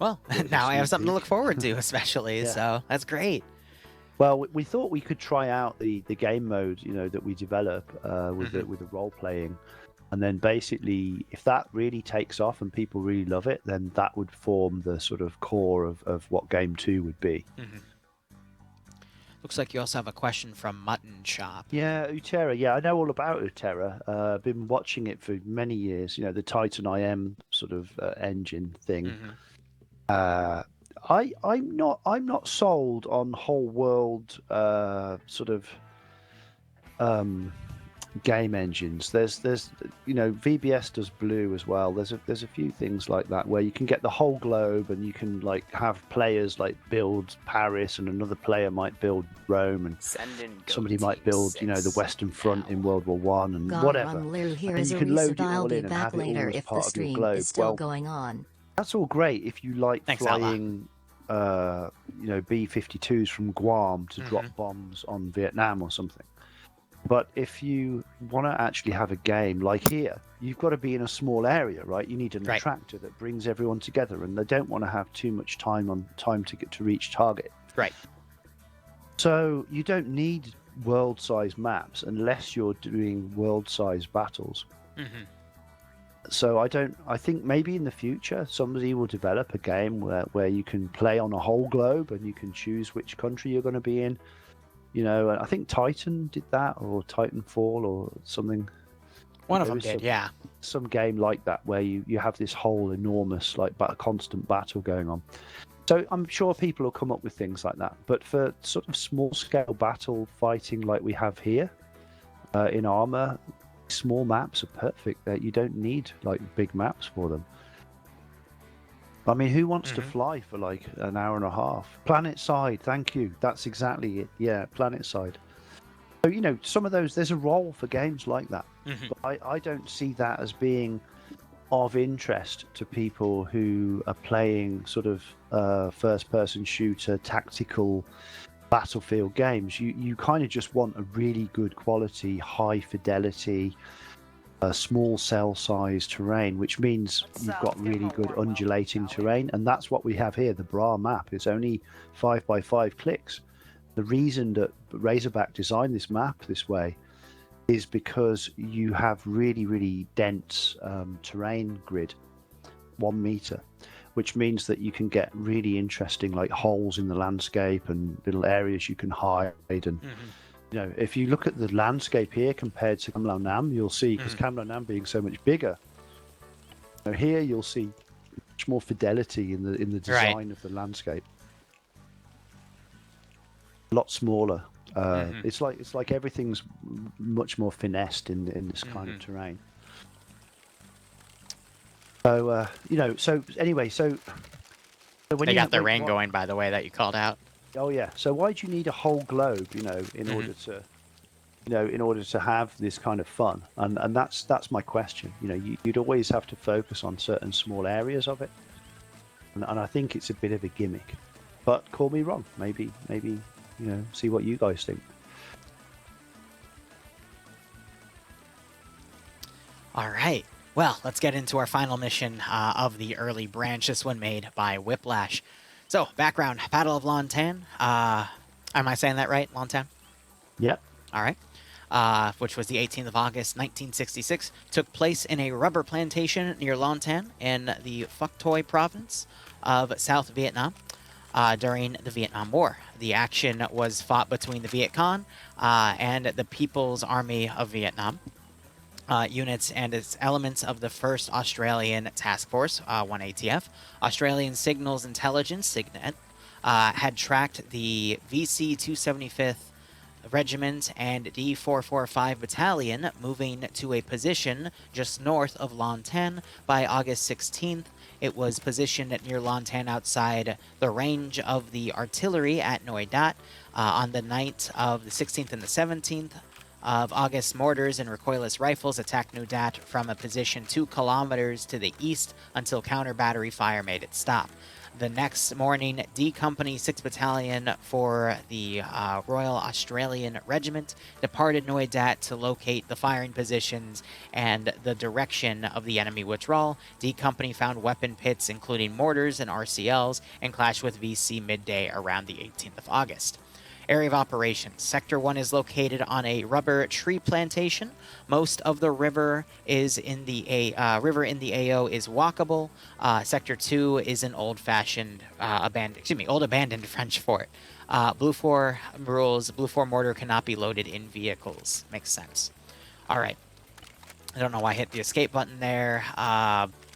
Well, now I have something to look forward to, especially. Yeah. So that's great. Well, we thought we could try out the game mode, that we develop with the role playing, and then basically, if that really takes off and people really love it, then that would form the sort of core of what Game 2 would be. Looks like you also have a question from Mutton Shop. Yeah, Utera. Yeah, I know all about Utera. I've been watching it for many years. The Titan IM sort of engine thing. I'm not sold on whole world sort of game engines. There's VBS does blue as well. There's a few things like that where you can get the whole globe and you can like have players like build Paris and another player might build Rome and somebody might build the Western Front in World War One and whatever. Liru here And is you a can load it reset. I'll all be in and back have it all later as if the part of your stream globe. is still Well, going on. that's all great if you like flying B-52s from Guam to drop bombs on Vietnam or something. But if you want to actually have a game like here, you've got to be in a small area, right? You need an attractor that brings everyone together, and they don't want to have too much time to get to reach target. Right. So you don't need world-size maps unless you're doing world-size battles. So I think maybe in the future somebody will develop a game where you can play on a whole globe and you can choose which country you're going to be in. I think Titan did that, or Titanfall, or something. One of them did, yeah. Some game like that where you have this whole enormous, like, constant battle going on. So I'm sure people will come up with things like that. But for sort of small-scale battle fighting like we have here in Arma, small maps are perfect. You don't need like big maps for them. I mean, who wants to fly for like an hour and a half? Planet side, thank you. That's exactly it. Yeah, planet side. So, some of those, there's a role for games like that. But I don't see that as being of interest to people who are playing sort of first-person shooter, tactical battlefield games. You kind of just want a really good quality, high fidelity, small cell size terrain, which means you've got really good undulating terrain, and that's what we have here. The Bra map is only 5x5 clicks. The reason that Razorback designed this map this way is because you have really, really dense terrain grid, 1 meter, which means that you can get really interesting like holes in the landscape and little areas you can hide. And if you look at the landscape here compared to Cam Lo Nam, you'll see, because Cam Lo Nam being so much bigger, here you'll see much more fidelity in the design of the landscape. A lot smaller. It's like everything's much more finessed in this kind of terrain. So so anyway, so when they got the rain going, by the way, that you called out. Oh yeah. So why do you need a whole globe, in order to have this kind of fun? And that's my question. You'd always have to focus on certain small areas of it, and I think it's a bit of a gimmick. But call me wrong. Maybe see what you guys think. All right. Well, let's get into our final mission of the early branch. This one made by Whiplash. So, background, Battle of Lantan. Am I saying that right, Lantan? Yep. All right. Which was the 18th of August, 1966. Took place in a rubber plantation near Lantan in the Phuoc Toi province of South Vietnam during the Vietnam War. The action was fought between the Viet Cong and the People's Army of Vietnam. Units and its elements of the 1st Australian Task Force, 1ATF, Australian Signals Intelligence, SIGINT, had tracked the VC 275th Regiment and D445 Battalion, moving to a position just north of Lantan by August 16th. It was positioned near Lantan outside the range of the artillery at Noi Dat. On the night of the 16th and the 17th, of August, mortars and recoilless rifles attacked New Dat from a position 2 kilometers to the east until counter-battery fire made it stop. The next morning, D Company 6th Battalion for the Royal Australian Regiment departed Noidat to locate the firing positions and the direction of the enemy withdrawal. D Company found weapon pits, including mortars and RCLs, and clashed with VC midday around the 18th of August. Area of operations. Sector 1 is located on a rubber tree plantation. Most of the river is in the river in the AO is walkable. Sector 2 is an old-fashioned old abandoned French fort. Blue 4 rules: Blue 4 mortar cannot be loaded in vehicles. Makes sense. All right. I don't know why I hit the escape button there.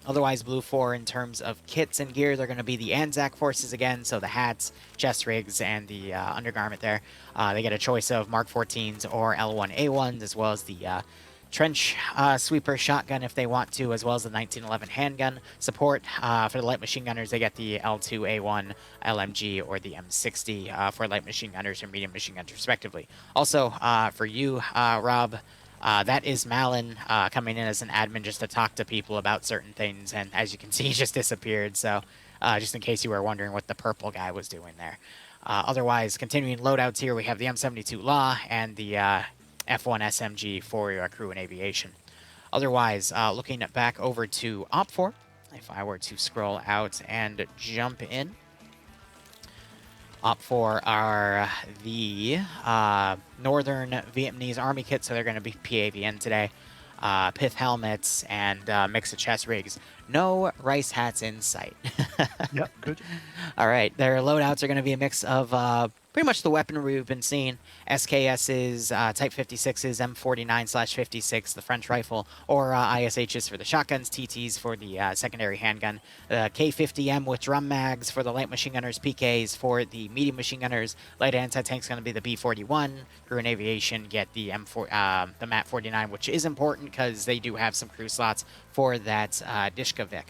Otherwise, Blue 4, in terms of kits and gear, they're going to be the Anzac forces again. So the hats, chest rigs, and the undergarment there. They get a choice of Mark 14s or L1A1s, as well as the trench sweeper shotgun if they want to, as well as the 1911 handgun. Support for the light machine gunners, they get the L2A1 LMG or the M60 for light machine gunners or medium machine gunners, respectively. Also, for you, Rob, that is Malin coming in as an admin just to talk to people about certain things, and as you can see, he just disappeared, so just in case you were wondering what the purple guy was doing there. Otherwise, continuing loadouts here, we have the M72 Law and the F1 SMG for your crew and aviation. Otherwise, looking back over to Op4, if I were to scroll out and jump in, Op4 are the Northern Vietnamese Army kit, so they're going to be PAVN today. Pith helmets and mix of chest rigs. No rice hats in sight. Yep, good. All right, their loadouts are going to be a mix of pretty much the weaponry we've been seeing. SKSs, Type 56s, M49/56, the French rifle, or ISHs for the shotguns, TTs for the secondary handgun, K50M with drum mags for the light machine gunners, PKs for the medium machine gunners, light anti-tank's going to be the B41, crew and aviation get the the MAT-49, which is important because they do have some crew slots for that Dishkavik.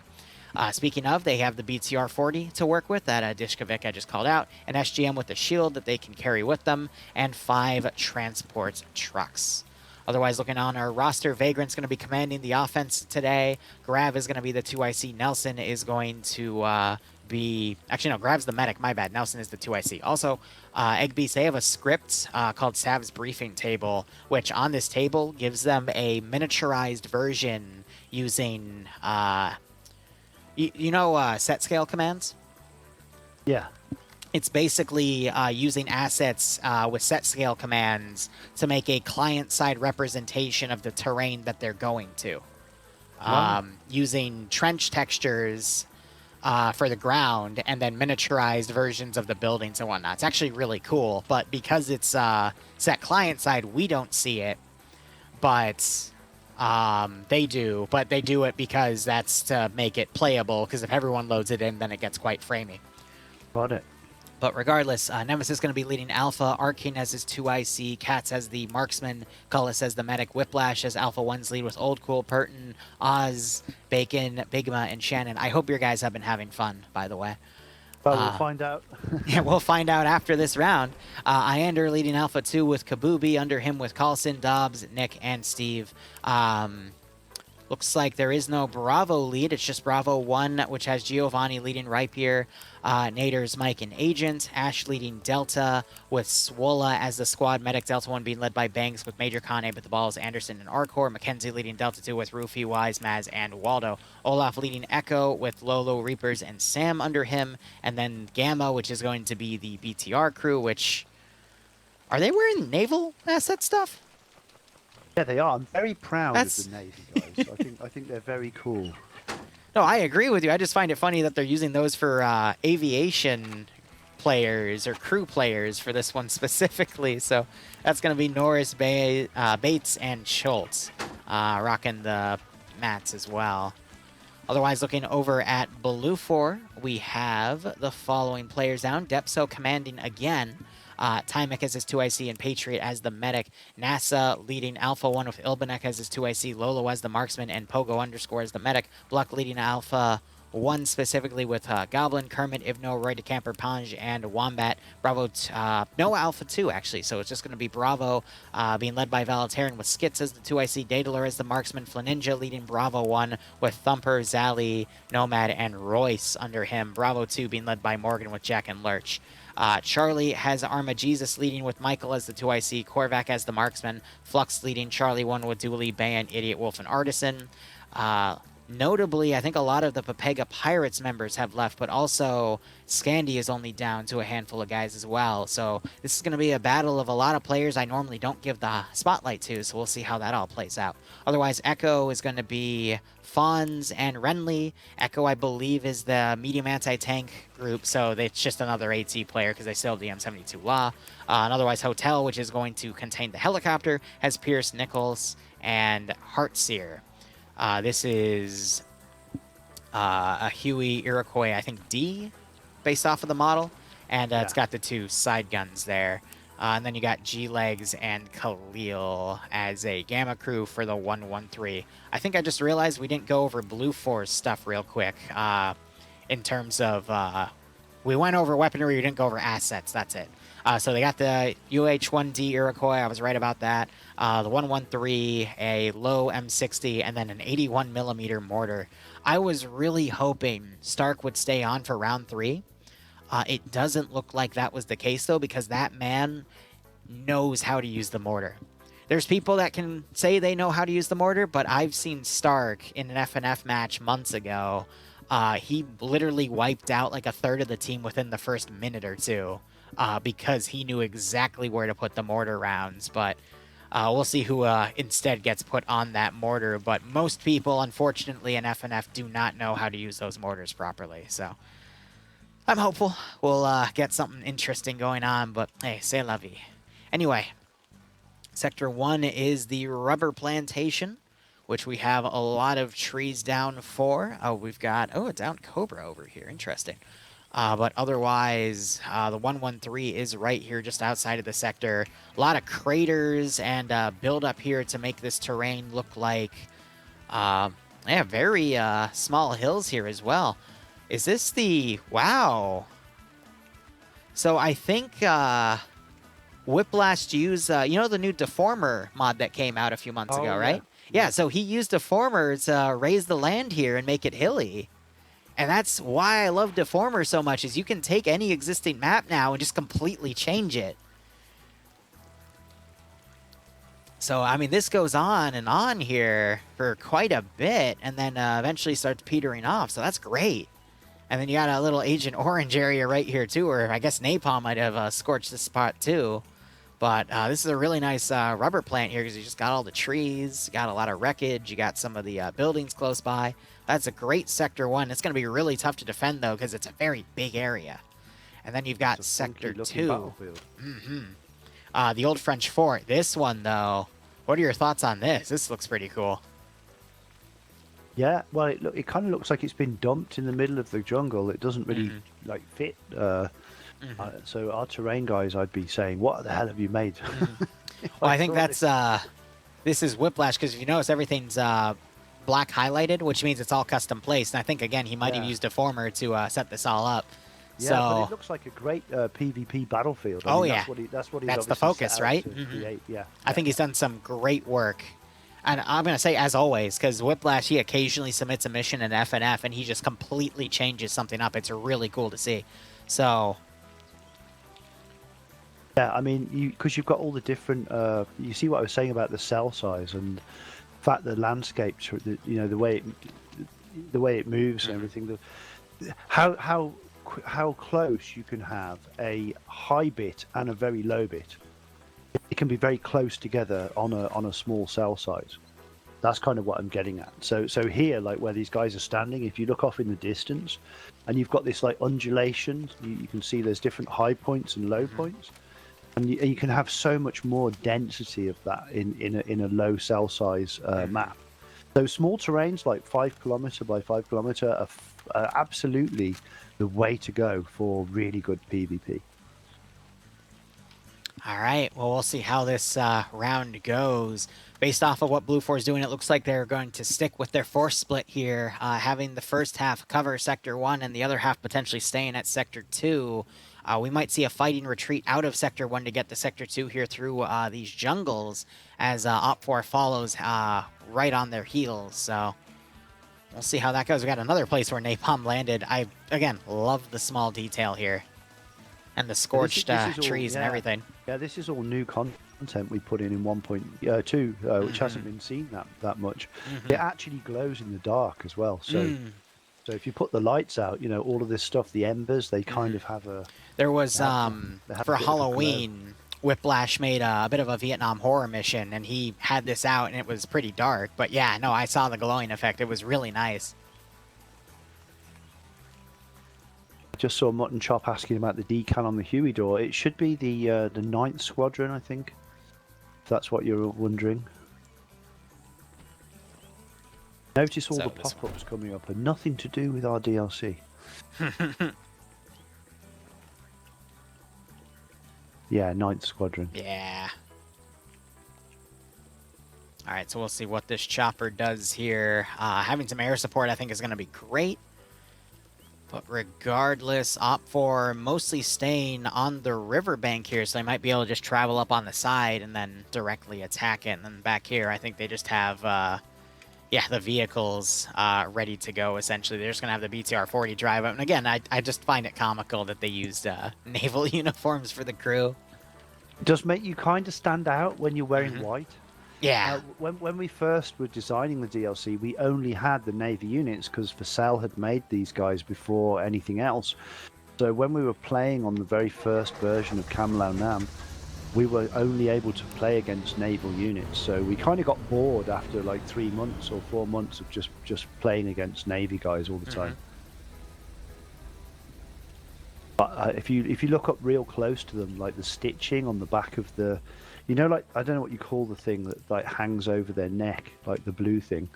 Speaking of, they have the BTR-40 to work with, that Dishkavik I just called out, an SGM with a shield that they can carry with them, and 5 transport trucks. Otherwise, looking on our roster, Vagrant's going to be commanding the offense today. Grav is going to be the 2IC. Nelson is going to be... Actually, no, Grav's the medic. My bad. Nelson is the 2IC. Also, Eggbeast, they have a script called Sav's Briefing Table, which on this table gives them a miniaturized version using... You know set scale commands? Yeah. It's basically using assets with set scale commands to make a client-side representation of the terrain that they're going to. Wow. Using trench textures for the ground and then miniaturized versions of the buildings and whatnot. It's actually really cool, but because it's set client-side, we don't see it, but... they do, but they do it because that's to make it playable, because if everyone loads it in, then it gets quite framey. Got it. But regardless, Nemesis is going to be leading Alpha, Arcane as his 2IC, Katz as the marksman, Cullis as the medic, Whiplash as Alpha 1's lead with Old Cool, Purton, Oz, Bacon, Bigma, and Shannon. I hope your guys have been having fun, by the way. Well, we'll find out. Yeah, we'll find out after this round. Iander leading Alpha 2 with Kabubi, under him with Carlson, Dobbs, Nick, and Steve. Looks like there is no Bravo lead. It's just Bravo 1, which has Giovanni leading Rapier, Naders, Mike, and Agent. Ash leading Delta, with Swola as the squad medic. Delta 1 being led by Banks, with Major Kane with the balls, Anderson and Arcor. Mackenzie leading Delta 2 with Rufy, Wise, Maz, and Waldo. Olaf leading Echo with Lolo, Reapers, and Sam under him. And then Gamma, which is going to be the BTR crew, which... Are they wearing naval asset stuff? Yeah, they are. I'm very proud That's- of the Navy guys. I think they're very cool. No, I agree with you. I just find it funny that they're using those for aviation players or crew players for this one specifically. So that's going to be Norris, Bates, and Schultz rocking the mats as well. Otherwise, looking over at Blue 4, we have the following players down. Depso commanding again. Tymek as his 2IC and Patriot as the medic. NASA leading Alpha 1 with Ilbanek as his 2IC, Lolo as the marksman, and Pogo _ as the medic. Bluck leading Alpha one specifically with Goblin, Kermit, Ivno, Roy DeCamper, Pange, and Wombat. Bravo, no Alpha 2, actually, so it's just going to be Bravo being led by Valetarin with Skits as the 2IC, Daedalur as the marksman, Flaninja leading Bravo 1 with Thumper, Zally, Nomad, and Royce under him. Bravo 2 being led by Morgan with Jack and Lurch. Charlie has Arma Jesus leading with Michael as the 2IC, Korvac as the marksman, Flux leading Charlie 1 with Dooley, Bayan, Idiot Wolf, and Artisan. Notably, I think a lot of the Pepega Pirates members have left, but also Scandy is only down to a handful of guys as well. So this is going to be a battle of a lot of players I normally don't give the spotlight to, so we'll see how that all plays out. Otherwise, Echo is going to be Fonz and Renly. Echo, I believe, is the medium anti-tank group, so it's just another AT player because they still have the M72 Law. And otherwise, Hotel, which is going to contain the helicopter, has Pierce, Nichols, and Heartseer. This is a Huey Iroquois, I think D, based off of the model. And it's got the 2 side guns there. And then you got G-Legs and Khalil as a Gamma crew for the 113. I think I just realized we didn't go over Blue Force stuff real quick in terms of... we went over weaponry, we didn't go over assets, that's it. So they got the UH-1D Iroquois, I was right about that. The 113, a low M60, and then an 81mm mortar. I was really hoping Stark would stay on for round 3. It doesn't look like that was the case, though, because that man knows how to use the mortar. There's people that can say they know how to use the mortar, but I've seen Stark in an FNF match months ago. He literally wiped out like a third of the team within the first minute or two because he knew exactly where to put the mortar rounds. But we'll see who instead gets put on that mortar. But most people, unfortunately, in FNF do not know how to use those mortars properly. So I'm hopeful we'll get something interesting going on. But hey, c'est la vie. Anyway, Sector 1 is the rubber plantation, which we have a lot of trees down for. Oh, we've got, a down Cobra over here. Interesting. But otherwise, the 113 is right here just outside of the sector. A lot of craters and build up here to make this terrain look like, very small hills here as well. Is this the, wow. So I think Whiplash used, you know the new Deformer mod that came out a few months ago, right? Yeah, so he used Deformer to raise the land here and make it hilly. And that's why I love Deformer so much, is you can take any existing map now and just completely change it. So, I mean, this goes on and on here for quite a bit, and then eventually starts petering off, so that's great. And then you got a little Agent Orange area right here, too, where I guess Napalm might have scorched the spot, too. But this is a really nice rubber plant here because you just got all the trees, you got a lot of wreckage, you got some of the buildings close by. That's a great Sector 1. It's going to be really tough to defend, though, because it's a very big area. And then you've got Sector 2. The old French fort. This one, though, what are your thoughts on this? This looks pretty cool. Yeah, well, it kind of looks like it's been dumped in the middle of the jungle. It doesn't really fit. So our terrain guys, I'd be saying, what the hell have you made? Well, I think that's this is Whiplash, because if you notice, everything's black highlighted, which means it's all custom placed. And I think, again, he might have used Deformer to set this all up. Yeah, so, but it looks like a great PvP battlefield. I mean, that's the focus, right? Yeah. I think he's done some great work. And I'm going to say, as always, because Whiplash, he occasionally submits a mission in FNF, and he just completely changes something up. It's really cool to see. So, yeah, I mean, because you've got all the different, you see what I was saying about the cell size and the fact that landscapes, you know, the way it moves and everything. How close you can have a high bit and a very low bit. It can be very close together on a small cell size. That's kind of what I'm getting at. So here, like where these guys are standing, if you look off in the distance, and you've got this like undulation, you can see there's different high points and low points, and you can have so much more density of that in a low cell size map. So small terrains like 5 kilometer by 5 kilometer are absolutely the way to go for really good PvP. All right. Well, we'll see how this round goes. Based off of what Blue 4 is doing, it looks like they're going to stick with their force split here, having the first half cover Sector 1 and the other half potentially staying at Sector 2. We might see a fighting retreat out of Sector 1 to get to Sector 2 here through these jungles as Op 4 follows right on their heels. So we'll see how that goes. We got another place where Napalm landed. I, again, love the small detail here. And the scorched this is all, trees and everything. Yeah, this is all new content we put in 1.2, which hasn't been seen that much. It actually glows in the dark as well. So, so if you put the lights out, you know, all of this stuff, the embers, they kind of have a. There was they have a for bit of a Halloween, Whiplash made a bit of a Vietnam horror mission, and he had this out, and it was pretty dark. But yeah, no, I saw the glowing effect. It was really nice. Just saw Mutton Chop asking about the decal on the Huey door. It should be the 9th Squadron, I think. If that's what you're wondering. Notice all the pop-ups coming up and nothing to do with our DLC. Yeah, 9th Squadron. Yeah. All right, so we'll see what this chopper does here. Having some air support, I think, is going to be great. But regardless, Op4 mostly staying on the riverbank here, so they might be able to just travel up on the side and then directly attack it. And then back here, I think they just have, yeah, the vehicles ready to go, essentially. They're just going to have the BTR-40 drive up. And again, I just find it comical that they used naval uniforms for the crew. It does make you kind of stand out when you're wearing white. Yeah. When we first were designing the DLC, we only had the Navy units because Vassal had made these guys before anything else. So when we were playing on the very first version of Cam Lao Nam, we were only able to play against naval units. So we kind of got bored after like 3 months or 4 months of just playing against Navy guys all the time. But if you look up real close to them, like the stitching on the back of the, you know, like, I don't know what you call the thing that like hangs over their neck, like the blue thing.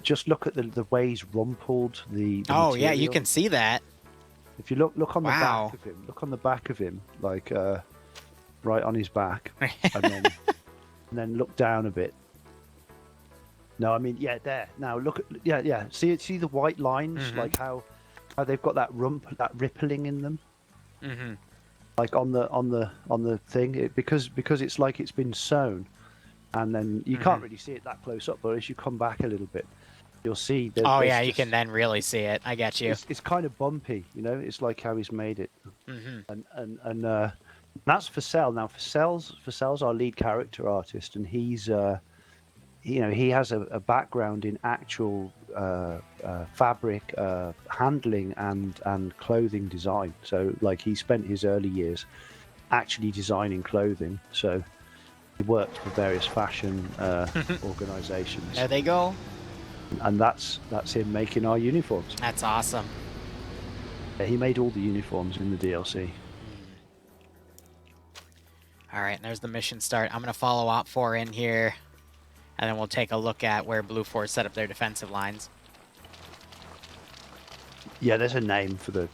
Just look at the way he's rumpled the oh, material. yeah, you can see that. If you look on the back of him, look on the back of him, like right on his back, and then look down a bit. No, I mean, yeah, there. Now look at, yeah. See the white lines, like how they've got that that rippling in them. Like on the thing, because it's like it's been sewn, and then you can't really see it that close up, but as you come back a little bit, you'll see. Oh yeah, you can then really see it. I get you. It's kind of bumpy, you know. It's like how he's made it, and that's Vassal. Now Vassal's our lead character artist, and he's you know, he has a background in actual fabric handling and clothing design. So like he spent his early years actually designing clothing. So he worked for various fashion organizations. There they go. And that's him making our uniforms. That's awesome. Yeah, he made all the uniforms in the DLC. All right, and there's the mission start. I'm going to follow Op4 in here. And then we'll take a look at where Blue 4 set up their defensive lines. Yeah, there's a name for the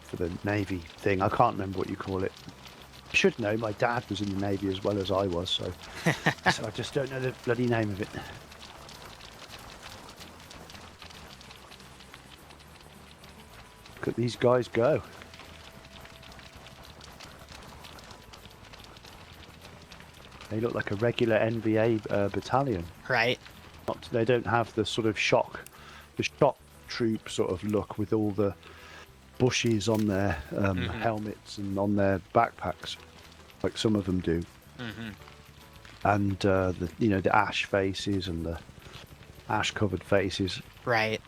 Navy thing. I can't remember what you call it. I should know. My dad was in the Navy as well as I was, so I just don't know the bloody name of it. Look at these guys go. They look like a regular NVA battalion. Right. They don't have the sort of shock troop sort of look with all the bushes on their helmets and on their backpacks, like some of them do. And the ash faces and the ash-covered faces. Right.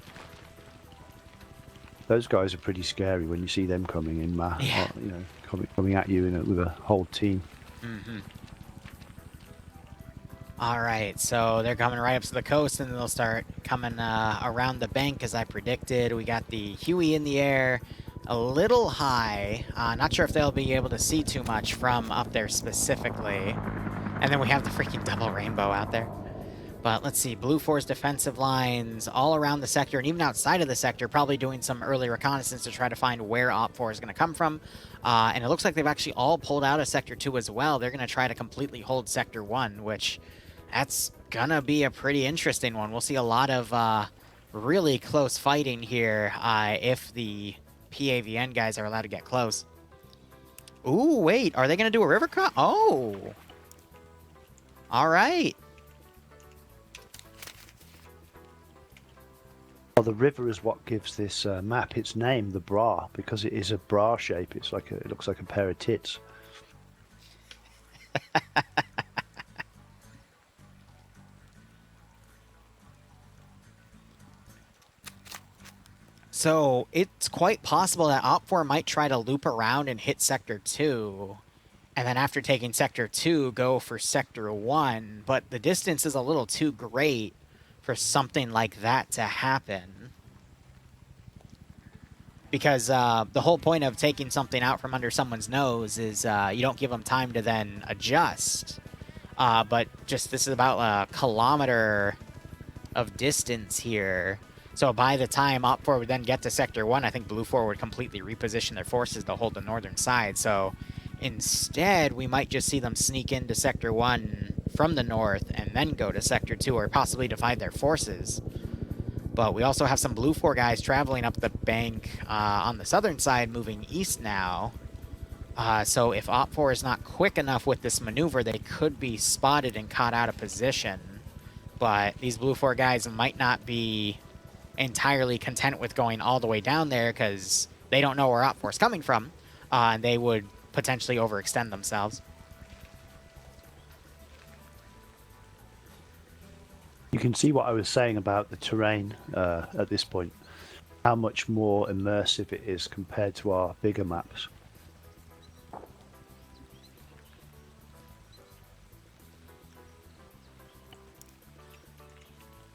Those guys are pretty scary when you see them coming in, Yeah. you know, coming at you with a whole team. All right, so they're coming right up to the coast, and they'll start coming around the bank, as I predicted. We got the Huey in the air, a little high. Not sure if they'll be able to see too much from up there specifically. And then we have the freaking double rainbow out there. But let's see, Blue 4's defensive lines all around the sector and even outside of the sector, probably doing some early reconnaissance to try to find where Op 4 is going to come from. And it looks like they've actually all pulled out of Sector 2 as well. They're going to try to completely hold Sector 1, which that's going to be a pretty interesting one. We'll see a lot of really close fighting here if the PAVN guys are allowed to get close. Ooh, wait, are they going to do a river cross? Oh, all right. Well, the river is what gives this map its name, the bra, because it is a bra shape. It's like it looks like a pair of tits. So it's quite possible that Op 4 might try to loop around and hit Sector 2, and then after taking Sector 2, go for Sector 1, but the distance is a little too great for something like that to happen. Because the whole point of taking something out from under someone's nose is you don't give them time to then adjust. But just this is about a kilometer of distance here. So by the time Op 4 would then get to Sector 1, I think Blue 4 would completely reposition their forces to hold the northern side. So instead, we might just see them sneak into Sector 1 from the north and then go to Sector 2, or possibly divide their forces. But we also have some Blue 4 guys traveling up the bank on the southern side, moving east now. So if Op 4 is not quick enough with this maneuver, they could be spotted and caught out of position. But these Blue 4 guys might not be entirely content with going all the way down there because they don't know where Op 4 is coming from, and they would potentially overextend themselves. You can see what I was saying about the terrain at this point, how much more immersive it is compared to our bigger maps.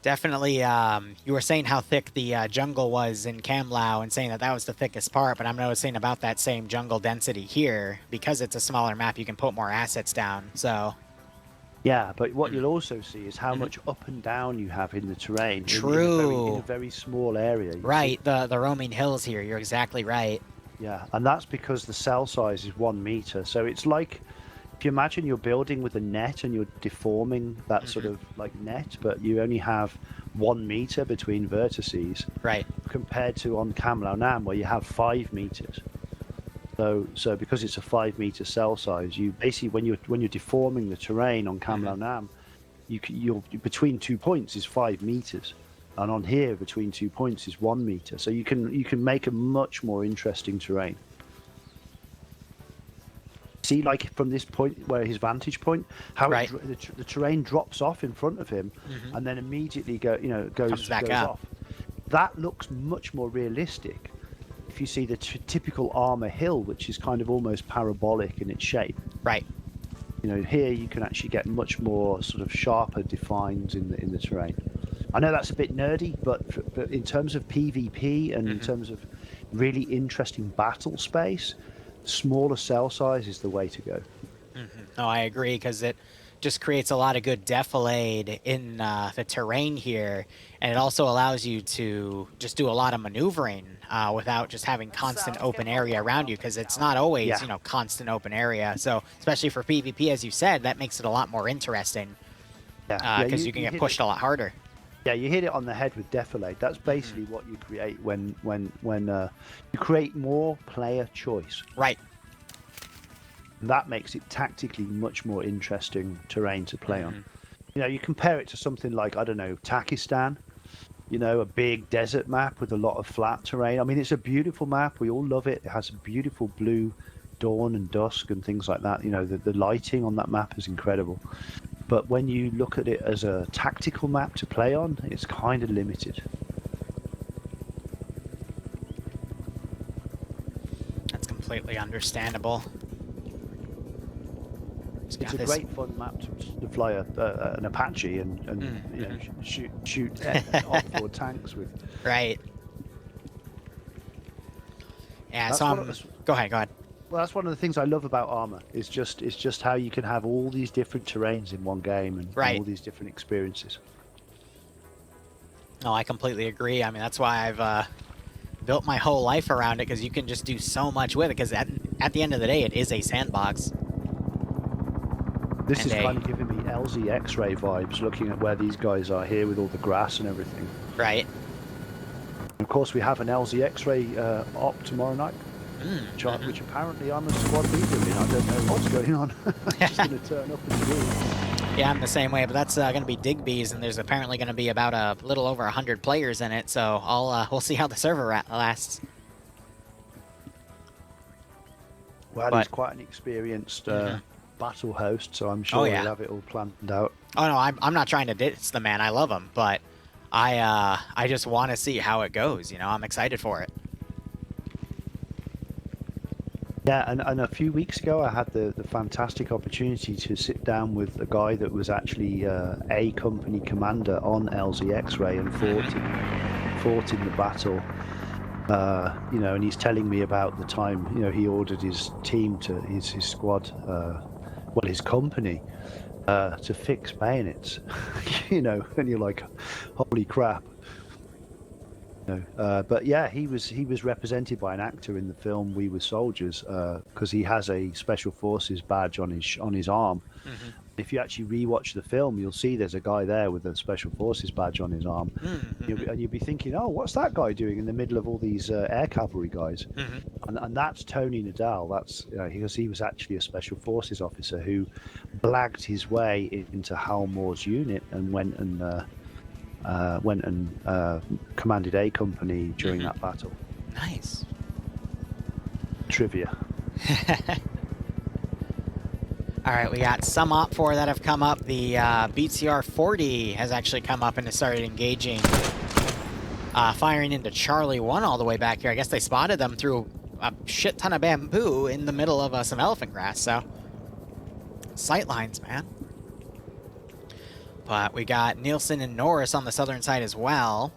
Definitely, you were saying how thick the jungle was in Kamlau and saying that that was the thickest part, but I'm noticing about that same jungle density here. Because it's a smaller map, you can put more assets down, so... Yeah, but what you'll also see is how much up and down you have in the terrain. True. In a very small area. Right, the roaming hills here, you're exactly right. Yeah, and that's because the cell size is 1 meter. So it's like, if you imagine you're building with a net and you're deforming that sort of like net, but you only have 1 meter between vertices. Right. Compared to on Kamlau Nam, where you have 5 meters. So because it's a 5 meter cell size, you basically when you're deforming the terrain on Kamlau Nam, you're between 2 points is 5 meters, and on here between 2 points is 1 meter. So you can make a much more interesting terrain. See, like from this point where his vantage point, how the terrain drops off in front of him, and then immediately goes back up. off. That looks much more realistic. If you see the typical Arma hill, which is kind of almost parabolic in its shape. Right. You know, here you can actually get much more sort of sharper defines in the terrain. I know that's a bit nerdy, but in terms of PvP and in terms of really interesting battle space, smaller cell size is the way to go. No, I agree, because it just creates a lot of good defilade in the terrain here, and it also allows you to just do a lot of maneuvering without just having constant open area around you, because it's not always constant open area. So especially for PvP, as you said, that makes it a lot more interesting, because you can get pushed a lot harder. Yeah, you hit it on the head with defilade. That's basically what you create when you create more player choice. Right. That makes it tactically much more interesting terrain to play on. You know, you compare it to something like, I don't know, Takistan, you know, a big desert map with a lot of flat terrain. I mean, it's a beautiful map. We all love it. It has a beautiful blue dawn and dusk and things like that. You know, the lighting on that map is incredible. But when you look at it as a tactical map to play on, it's kind of limited. That's completely understandable. It's a great fun map to fly an Apache and you know, shoot off-board tanks with. Right. Yeah. So go ahead. Well, that's one of the things I love about Arma. Is just how you can have all these different terrains in one game and all these different experiences. No, I completely agree. I mean, that's why I've built my whole life around it, because you can just do so much with it, because at the end of the day, it is a sandbox. This And is kind of giving me LZ X-ray vibes, looking at where these guys are here with all the grass and everything. Right. Of course, we have an LZ X-ray op tomorrow night, which apparently I'm a squad leader in. I don't know what's going on. I'm just going to turn up and do it. Yeah, I'm the same way, but that's going to be Digbees, and there's apparently going to be about a little over 100 players in it, so we'll see how the server lasts. Well, he's quite an experienced battle host, so I'm sure he'll have it all planned out. Oh no, I'm not trying to diss the man. I love him, but I just want to see how it goes. You know, I'm excited for it. Yeah, and a few weeks ago, I had the fantastic opportunity to sit down with a guy that was actually a company commander on LZ X-ray and fought in the battle. You know, and he's telling me about the time, you know, he ordered his team to his squad, well, his company, to fix bayonets. You know, and you're like, holy crap. You know, but yeah, he was represented by an actor in the film We Were Soldiers, because he has a Special Forces badge on his arm. If you actually rewatch the film, you'll see there's a guy there with a Special Forces badge on his arm, and you'll be thinking, oh, what's that guy doing in the middle of all these air cavalry guys? And that's Tony Nadal. That's because he was actually a Special Forces officer who blagged his way into Hal Moore's unit and went and commanded a company during that battle. Nice. Trivia. All right, we got some OPFOR that have come up. The BTR 40 has actually come up and has started engaging, firing into Charlie 1 all the way back here. I guess they spotted them through a shit ton of bamboo in the middle of some elephant grass, so sight lines, man. But we got Nielsen and Norris on the southern side as well.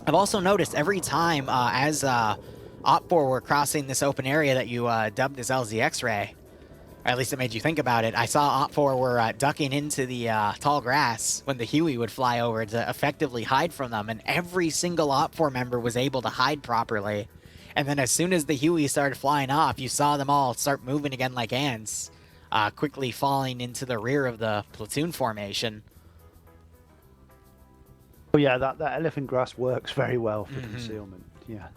I've also noticed every time as OPFOR were crossing this open area that you dubbed as LZ X-ray, or at least it made you think about it, I saw OPFOR were ducking into the tall grass when the Huey would fly over to effectively hide from them, and every single OPFOR member was able to hide properly. And then as soon as the Huey started flying off, you saw them all start moving again like ants, quickly falling into the rear of the platoon formation. Oh yeah, that elephant grass works very well for concealment. Yeah.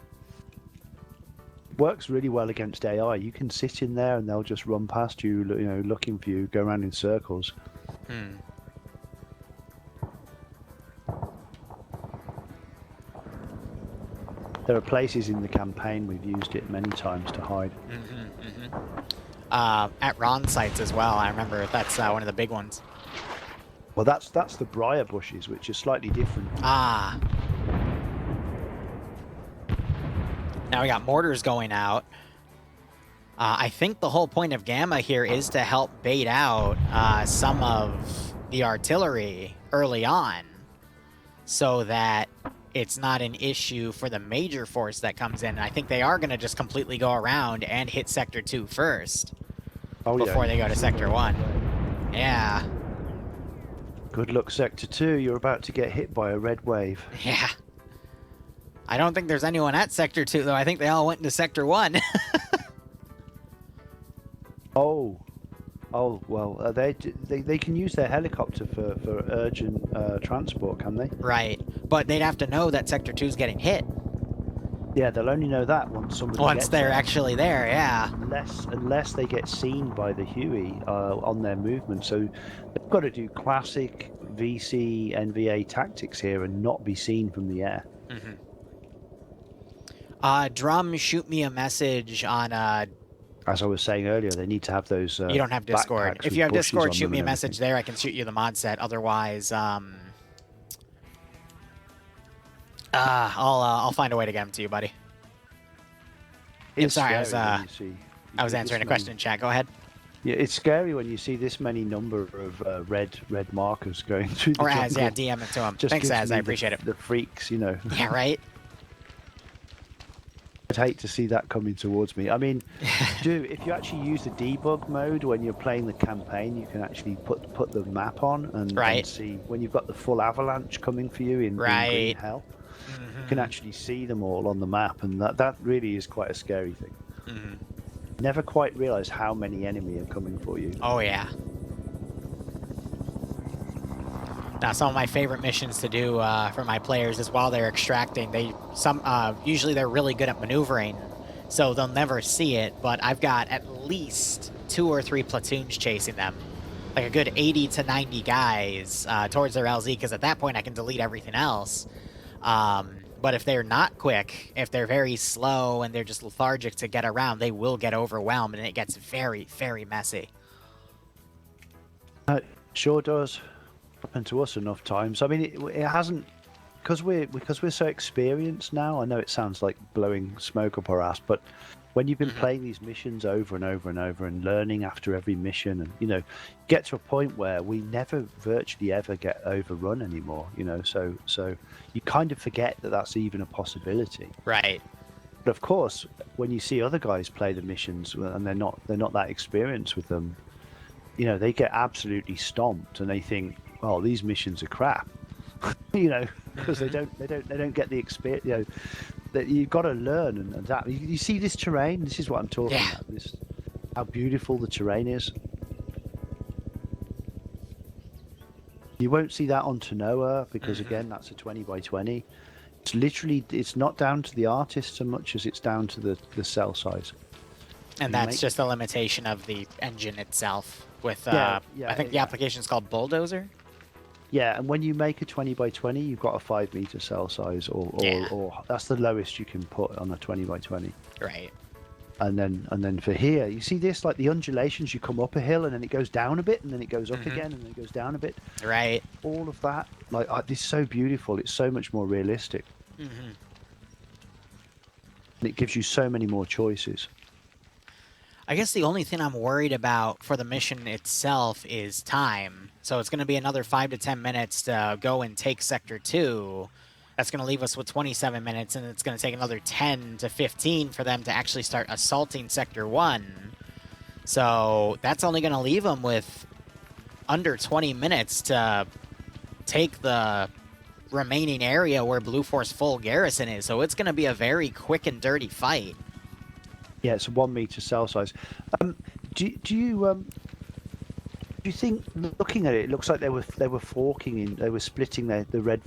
Works really well against AI. You can sit in there and they'll just run past you, you know, looking for you, go around in circles. There are places in the campaign we've used it many times to hide. At Ron sites as well. I remember that's one of the big ones. Well, that's the briar bushes, which are slightly different. Ah. Now we got mortars going out. I think the whole point of Gamma here is to help bait out some of the artillery early on, so that it's not an issue for the major force that comes in. I think they are going to just completely go around and hit Sector 2 first before they go to Sector 1. Yeah. Good luck, Sector 2. You're about to get hit by a red wave. Yeah. I don't think there's anyone at Sector 2, though. I think they all went into Sector 1. Oh, well, they can use their helicopter for urgent transport, can they? Right, but they'd have to know that Sector 2 is getting hit. Yeah, they'll only know that once they're actually there, yeah. Unless they get seen by the Huey on their movement. So they've got to do classic VC NVA tactics here and not be seen from the air. Drum, shoot me a message on... As I was saying earlier, they need to have those. You don't have Discord. If you have Discord, shoot me a message there. I can shoot you the mod set. Otherwise, I'll find a way to get them to you, buddy. Sorry, I was answering a question in chat. Go ahead. Yeah, it's scary when you see this many number of red markers going through the jungle. Az, yeah, DM it to him. Thanks, Az. I appreciate it. The freaks, you know. Yeah, right. I'd hate to see that coming towards me. I mean, if you actually use the debug mode when you're playing the campaign, you can actually put the map on and Right. see when you've got the full avalanche coming for you in green Right. hell. You can Mm-hmm. actually see them all on the map, and that really is quite a scary thing. Mm-hmm. Never quite realize how many enemy are coming for you. Oh yeah. Now, some of my favorite missions to do for my players is while they're extracting, usually they're really good at maneuvering, so they'll never see it. But I've got at least 2 or 3 platoons chasing them, like a good 80 to 90 guys towards their LZ. Because at that point, I can delete everything else. But if they're not quick, if they're very slow and they're just lethargic to get around, they will get overwhelmed, and it gets very, very messy. Sure does. Happened to us enough times. I mean, it hasn't because we're so experienced now. I know it sounds like blowing smoke up our ass, but when you've been playing these missions over and over and over and learning after every mission, and get to a point where we never virtually ever get overrun anymore. So you kind of forget that that's even a possibility. Right. But of course, when you see other guys play the missions and they're not that experienced with them, they get absolutely stomped and they think, oh, these missions are crap, because they don't get the experience. That you've got to learn and adapt. You see this terrain. This is what I'm talking about. How beautiful the terrain is. You won't see that on Tanoa because again, that's a 20 by 20. It's not down to the artist so much as it's down to the cell size. And that's just a limitation of the engine itself. With I think the application is called Bulldozer. Yeah, and when you make a 20 by 20, you've got a 5 meter cell size, or that's the lowest you can put on a 20 by 20. Right. And then for here, you see this, like the undulations. You come up a hill and then it goes down a bit, and then it goes up again, and then it goes down a bit. Right. All of that, this is so beautiful. It's so much more realistic. And it gives you so many more choices. I guess the only thing I'm worried about for the mission itself is time. So it's going to be another 5 to 10 minutes to go and take Sector 2. That's going to leave us with 27 minutes, and it's going to take another 10 to 15 for them to actually start assaulting Sector 1. So that's only going to leave them with under 20 minutes to take the remaining area where Blue Force full garrison is. So it's going to be a very quick and dirty fight. Yeah, it's a 1 meter cell size. Do you think, looking at it, it looks like they were forking they were splitting the red.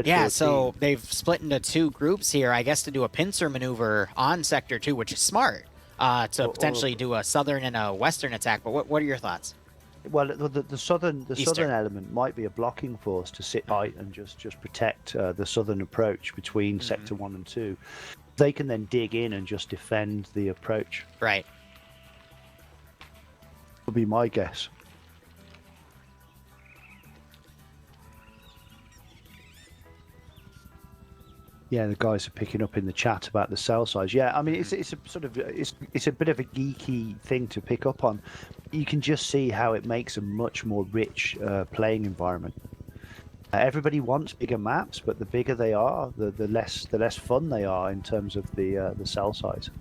Yeah, 14. so they've split into 2 groups here, I guess, to do a pincer maneuver on Sector 2, which is smart, to potentially do a southern and a western attack. But what are your thoughts? Well, the southern element might be a blocking force to sit tight and just protect the southern approach between Sector 1 and 2. They can then dig in and just defend the approach. Right. Would be my guess. Yeah, the guys are picking up in the chat about the cell size. Yeah, I mean it's a sort of it's a bit of a geeky thing to pick up on. You can just see how it makes a much more rich playing environment. Everybody wants bigger maps, but the bigger they are, the less fun they are in terms of the cell size.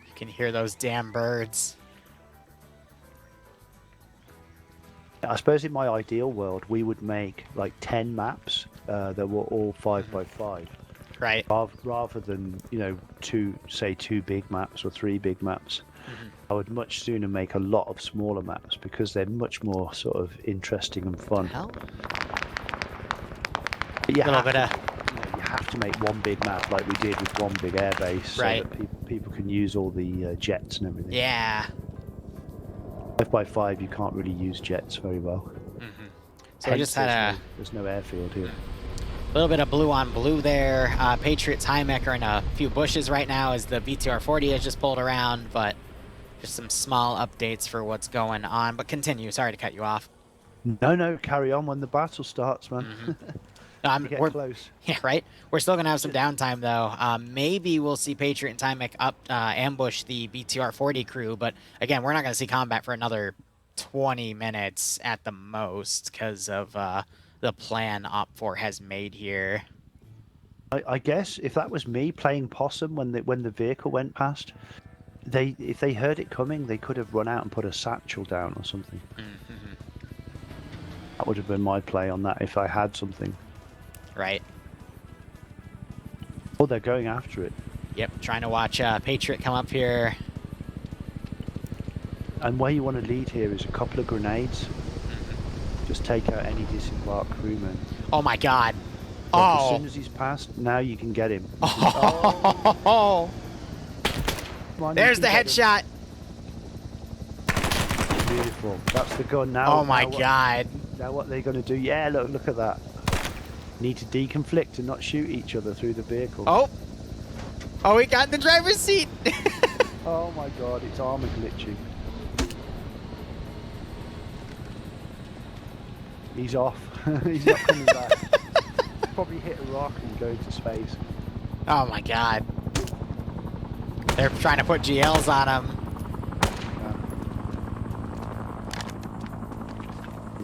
You can hear those damn birds. I suppose in my ideal world, we would make like 10 maps that were all 5 by 5. Right. Rather than, 2 big maps or 3 big maps. I would much sooner make a lot of smaller maps because they're much more sort of interesting and fun. But you have to make one big map like we did with one big airbase, so that people can use all the jets and everything. Yeah. 5 by 5, you can't really use jets very well. So we just had there's no airfield here. a little bit of blue on blue there. Patriots High-Mech are in a few bushes right now as the VTR-40 has just pulled around, but just some small updates for what's going on. But continue. Sorry to cut you off. No, carry on when the battle starts, man. We get we're close. yeah, right. We're still gonna have some downtime though. Maybe we'll see Patriot and Timek ambush the BTR-40 crew, but again, we're not gonna see combat for another 20 minutes at the most because of the plan Op4 has made here. I guess if that was me playing possum when the vehicle went past, if they heard it coming, they could have run out and put a satchel down or something. Mm-hmm. That would have been my play on that if I had something. Right. Oh, they're going after it. Yep. Trying to watch Patriot come up here. And where you want to lead here is a couple of grenades. Mm-hmm. Just take out any disembarked crewmen. Oh my God. Look, Oh. as soon as he's passed, now you can get him. Oh. There's the headshot. Beautiful. That's the gun now. Oh my God. Now what they're going to do? Yeah, look at that. Need to deconflict and not shoot each other through the vehicle. Oh, he got in the driver's seat. Oh my God, it's Arma glitching. He's off. He's not coming back. Probably hit a rock and go into space. Oh my God. They're trying to put GLs on him.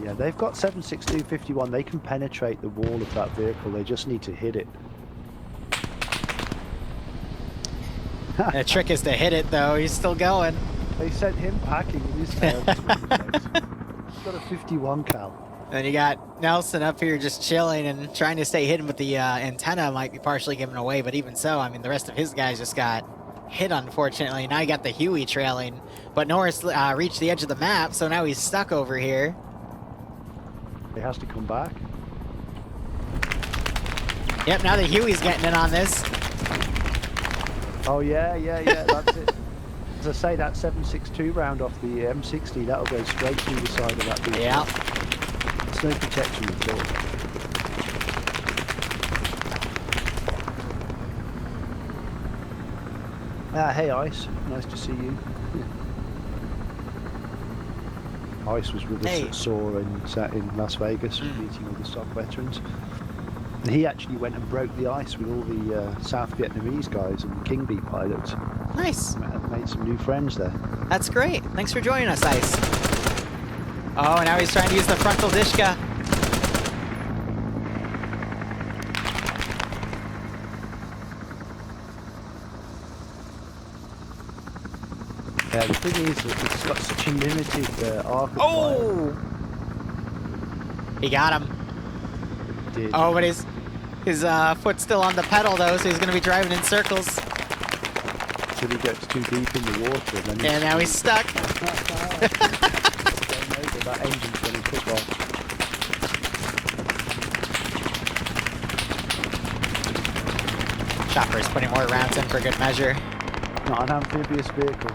Yeah, they've got 7.6251. They can penetrate the wall of that vehicle. They just need to hit it. The trick is to hit it, though. He's still going. They sent him packing with his tail. He's got a 51 cal. And you got Nelson up here just chilling and trying to stay hidden, but the antenna might be partially given away. But even so, I mean, the rest of his guys just got hit, unfortunately. Now you got the Huey trailing. But Norris reached the edge of the map, so now he's stuck over here. He has to come back. Yep, now the Huey's getting in on this. Oh, yeah, that's it. As I say, that 7.62 round off the M60, that'll go straight through the side of that vehicle. Yeah. There's no protection at all. Hey, Ice. Nice to see you. Ice was with us at SOAR in Las Vegas, meeting all the stock veterans. And he actually went and broke the ice with all the South Vietnamese guys and the King Bee pilots. Nice. Made some new friends there. That's great. Thanks for joining us, Ice. Oh, now he's trying to use the frontal Dishka. Yeah, the thing is that it's got such a limited arc of Oh! fire. He got him. Did. Oh, but his foot's still on the pedal, though, so he's going to be driving in circles. Till he gets too deep in the water. And then Now he's stuck. That engine's going to kick off. Chopper is putting more rounds in for good measure. Not an amphibious vehicle.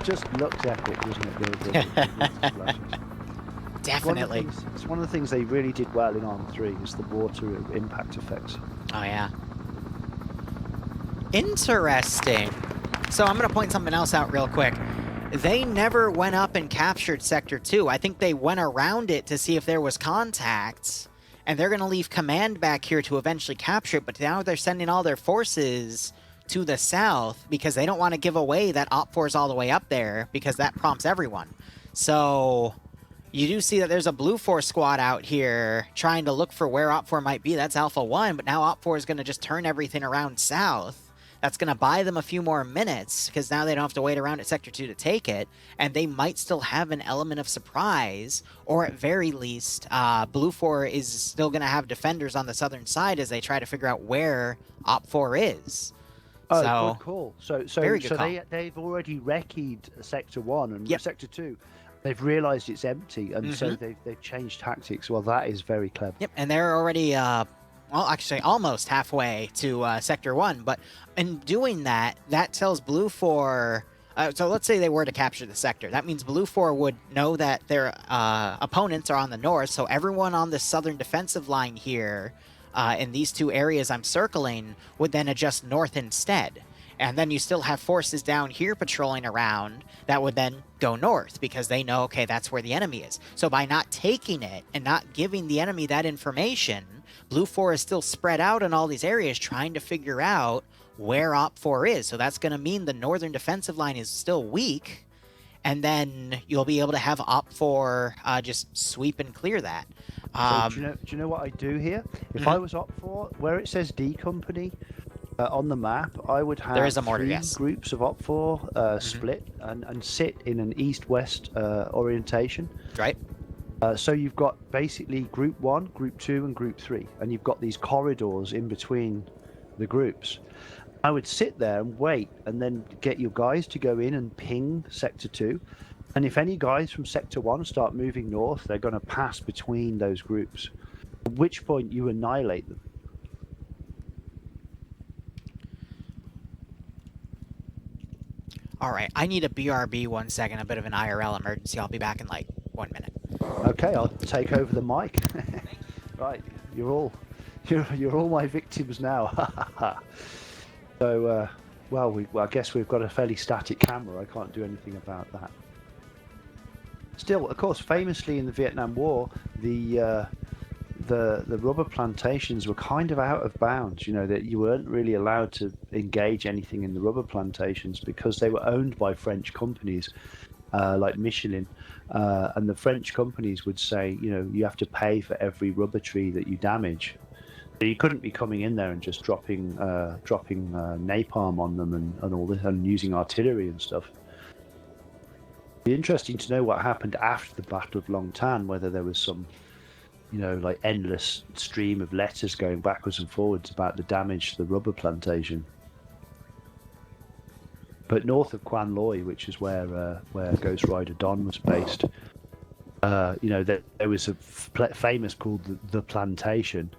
Just looks epic, doesn't it? The splashes. Definitely. It's one of the things they really did well in Arma 3 is the water impact effects. Oh, yeah. Interesting. So I'm going to point something else out real quick. They never went up and captured Sector 2. I think they went around it to see if there was contact, and they're going to leave command back here to eventually capture it, but now they're sending all their forces to the south because they don't want to give away that Op4 is all the way up there because that prompts everyone. So you do see that there's a Blue 4 squad out here trying to look for where Op4 might be. That's Alpha 1, but now Op4 is going to just turn everything around south. That's going to buy them a few more minutes because now they don't have to wait around at Sector 2 to take it, and they might still have an element of surprise, or at very least, Blue 4 is still going to have defenders on the southern side as they try to figure out where Op 4 is. Oh, So, good call. They've already recce'd Sector 1 and Sector 2. They've realised it's empty, and so they've changed tactics. Well, that is very clever. Yep, and they're already, well, actually almost halfway to Sector 1, but in doing that, that tells Blue 4... so let's say they were to capture the sector. That means Blue 4 would know that their opponents are on the north, so everyone on the southern defensive line here in these two areas I'm circling would then adjust north instead. And then you still have forces down here patrolling around that would then go north because they know, okay, that's where the enemy is. So by not taking it and not giving the enemy that information, Blue 4 is still spread out in all these areas trying to figure out where Op 4 is. So that's going to mean the northern defensive line is still weak, and then you'll be able to have Op 4 just sweep and clear that. So do you know what I do here? If I was Op 4, where it says D Company on the map, I would have There is a mortar, 3 yes. groups of Op 4 split and sit in an east-west orientation. Right. So you've got basically Group 1, Group 2, and Group 3, and you've got these corridors in between the groups. I would sit there and wait, and then get your guys to go in and ping Sector 2. And if any guys from Sector 1 start moving north, they're going to pass between those groups, at which point you annihilate them. All right, I need a BRB 1 second, a bit of an IRL emergency. I'll be back in like 1 minute. Okay, I'll take over the mic. Right, you're all my victims now. So, well, I guess we've got a fairly static camera. I can't do anything about that. Still, of course, famously in the Vietnam War, the rubber plantations were kind of out of bounds. You know, that you weren't really allowed to engage anything in the rubber plantations because they were owned by French companies like Michelin, and the French companies would say, you know, you have to pay for every rubber tree that you damage. So you couldn't be coming in there and just dropping napalm on them and all this and using artillery and stuff. It'd be interesting to know what happened after the Battle of Long Tan, whether there was some, you know, like endless stream of letters going backwards and forwards about the damage to the rubber plantation. But north of Quan Loy, which is where Ghost Rider Don was based, you know, there was a famous called the Plantation,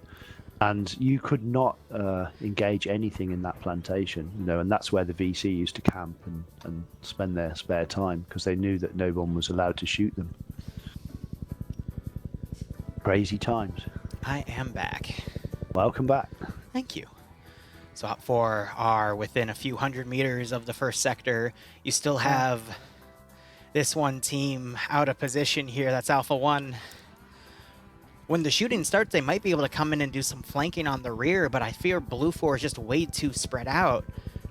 and you could not engage anything in that plantation, you know, and that's where the VC used to camp and spend their spare time because they knew that no one was allowed to shoot them. Crazy times. I am back. Welcome back. Thank you. So Op 4 are within a few hundred meters of the first sector. You still have this one team out of position here. That's Alpha 1. When the shooting starts, they might be able to come in and do some flanking on the rear, but I fear Blue 4 is just way too spread out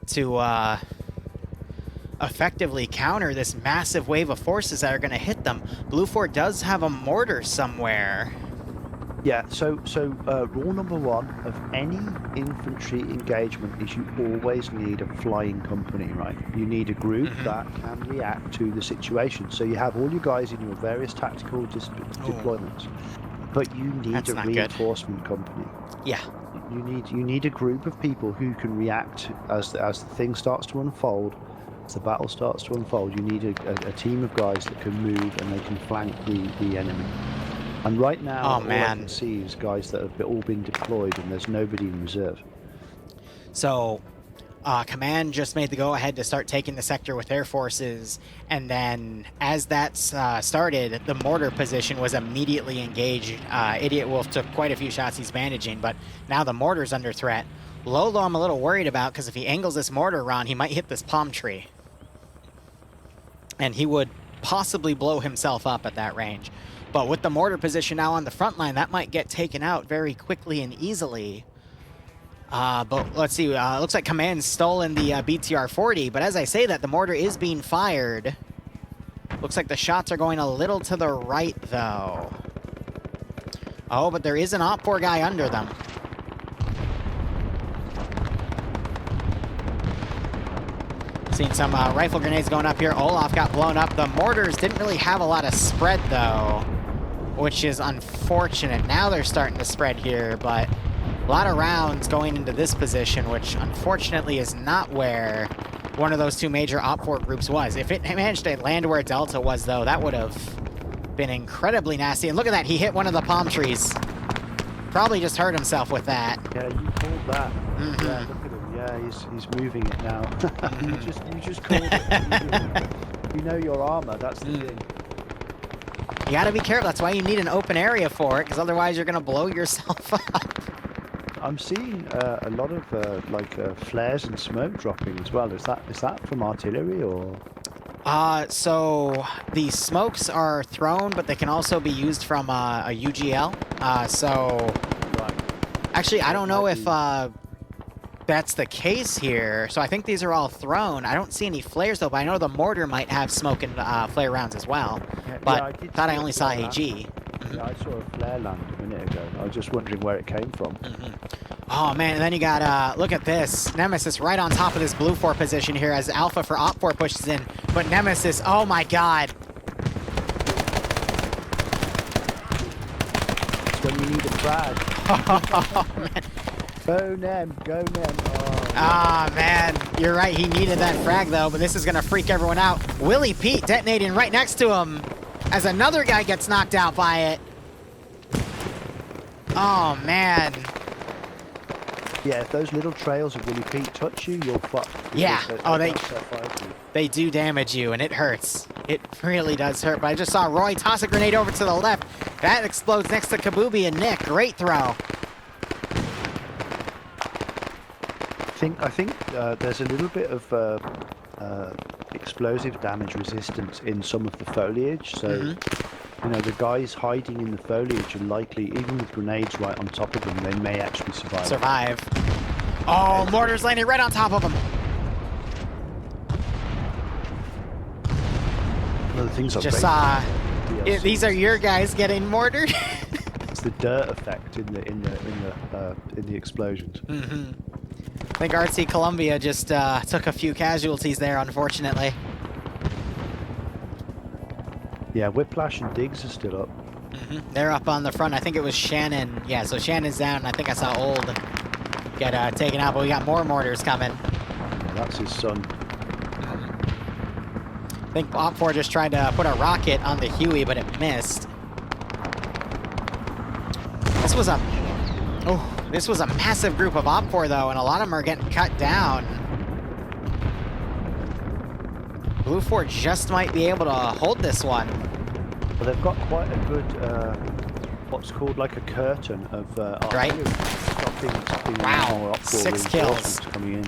to effectively counter this massive wave of forces that are going to hit them. Blue 4 does have a mortar somewhere. Yeah, so rule number 1 of any infantry engagement is you always need a flying company, right? You need a group that can react to the situation. So you have all your guys in your various tactical deployments, but you need a reinforcement company. Yeah. You need a group of people who can react as the thing starts to unfold. As the battle starts to unfold, you need a team of guys that can move and they can flank the enemy. And right now, all I can see is guys that have all been deployed, and there's nobody in reserve. So, Command just made the go-ahead to start taking the sector with air forces, and then as that started, the mortar position was immediately engaged. Idiot Wolf took quite a few shots. He's bandaging, but now the mortar's under threat. Lolo, I'm a little worried about, because if he angles this mortar around, he might hit this palm tree. And he would possibly blow himself up at that range. But with the mortar position now on the front line, that might get taken out very quickly and easily. But let's see, looks like Command's stolen the BTR-40, but as I say that, the mortar is being fired. Looks like the shots are going a little to the right, though. Oh, but there is an Op 4 guy under them. Seeing some rifle grenades going up here. Olaf got blown up. The mortars didn't really have a lot of spread, though, which is unfortunate. Now they're starting to spread here, but a lot of rounds going into this position, which unfortunately is not where one of those two major Op 4 groups was. If it managed to land where Delta was, though, that would have been incredibly nasty. And look at that, he hit one of the palm trees. Probably just hurt himself with that. Yeah, you called that. Yeah, look at him. Yeah, he's moving it now. you just called it. You know your armor, that's the thing. You gotta be careful. That's why you need an open area for it, because otherwise you're gonna blow yourself up. I'm seeing a lot of flares and smoke dropping as well. Is that from artillery or? So the smokes are thrown, but they can also be used from a UGL. Right. Actually, I don't know might if be- that's the case here. So I think these are all thrown. I don't see any flares though, but I know the mortar might have smoke and flare rounds as well. But I did thought see I a only saw flare AG. land. Yeah, I saw a flare land a minute ago. I was just wondering where it came from. Oh man, and then you got, look at this. Nemesis right on top of this blue 4 position here as Alpha for Op 4 pushes in. But Nemesis, oh my god. It's when you need a frag. Oh man. Go Nem, go Nem. Oh, Ah, man. You're right, he needed that frag though, but this is gonna freak everyone out. Willie Pete detonating right next to him as another guy gets knocked out by it. Oh man. yeah, if those little trails of Willy Pete touch you, you're fucked. Yeah. Oh, don't set fire to you. they do damage you, and it hurts. It really does hurt. But I just saw Roy toss a grenade over to the left. That explodes next to Kabubi and Nick. Great throw. I think there's a little bit of explosive damage resistance in some of the foliage. So, you know, the guys hiding in the foliage are likely, even with grenades right on top of them, they may actually survive. Oh, mortar's landing right on top of him. One of the things Just saw. These are your guys getting mortared. It's the dirt effect in the explosions. I think RC Columbia just took a few casualties there, unfortunately. Yeah, Whiplash and Diggs are still up. They're up on the front. I think it was Shannon. Yeah, so Shannon's down. I think I saw Old get taken out, but we got more mortars coming. Yeah, that's his son. I think Op 4 just tried to put a rocket on the Huey, but it missed. This was a massive group of Op 4 though, and a lot of them are getting cut down. Blue 4 just might be able to hold this one. Well, they've got quite a good, what's called like a curtain of right? stopping Wow, more Op 4 6 kills. reinforcements coming in.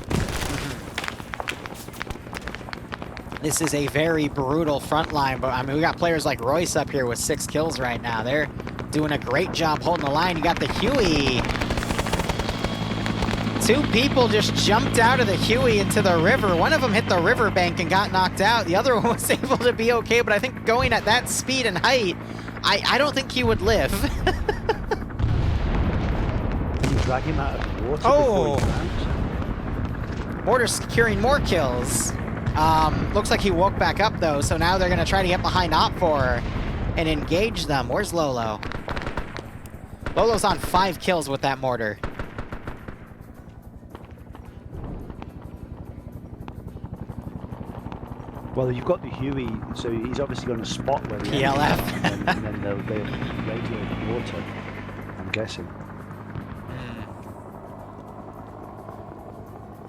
This is a very brutal front line, but I mean, we got players like Royce up here with 6 kills right now. They're doing a great job holding the line. You got the Huey. 2 people just jumped out of the Huey into the river. One of them hit the riverbank and got knocked out. The other one was able to be okay, but I think going at that speed and height, I don't think he would live. Can you drag him out of the water Oh! before he drowns? Mortar securing more kills. Looks like he woke back up though, so now they're gonna try to get behind Op 4 and engage them. Where's Lolo? Lolo's on 5 kills with that mortar. Well, you've got the Huey, so he's obviously going to spot where the PLF. enemy are, and then they'll radio the water, I'm guessing.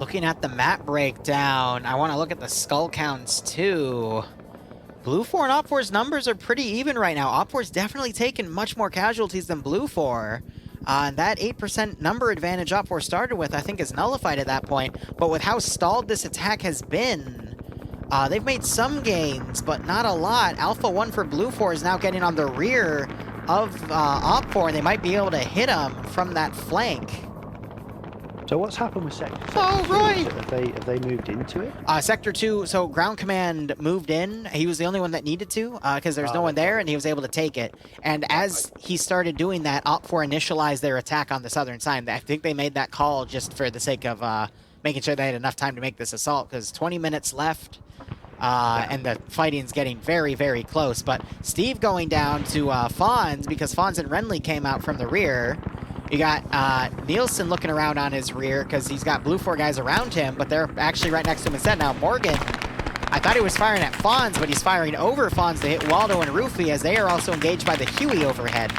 Looking at the map breakdown, I want to look at the skull counts too. Blue 4 and Op 4's numbers are pretty even right now. Op 4's definitely taken much more casualties than Blue 4. And that 8% number advantage Op 4 started with, I think, is nullified at that point. But with how stalled this attack has been, they've made some gains, but not a lot. Alpha 1 for Blue 4 is now getting on the rear of Op 4, and they might be able to hit him from that flank. So what's happened with Sector 2? Oh, Roy! Have they moved into it? Sector 2, so Ground Command moved in. He was the only one that needed to, because there's no one there, and he was able to take it. And as he started doing that, Op 4 initialized their attack on the southern side. I think they made that call just for the sake of making sure they had enough time to make this assault, because 20 minutes left, and the fighting's getting very, very close. But Steve going down to Fonz, because Fonz and Renly came out from the rear. You got Nielsen looking around on his rear because he's got Blue 4 guys around him, but they're actually right next to him instead. Now Morgan, I thought he was firing at Fonz, but he's firing over Fonz to hit Waldo and Rufy as they are also engaged by the Huey overhead.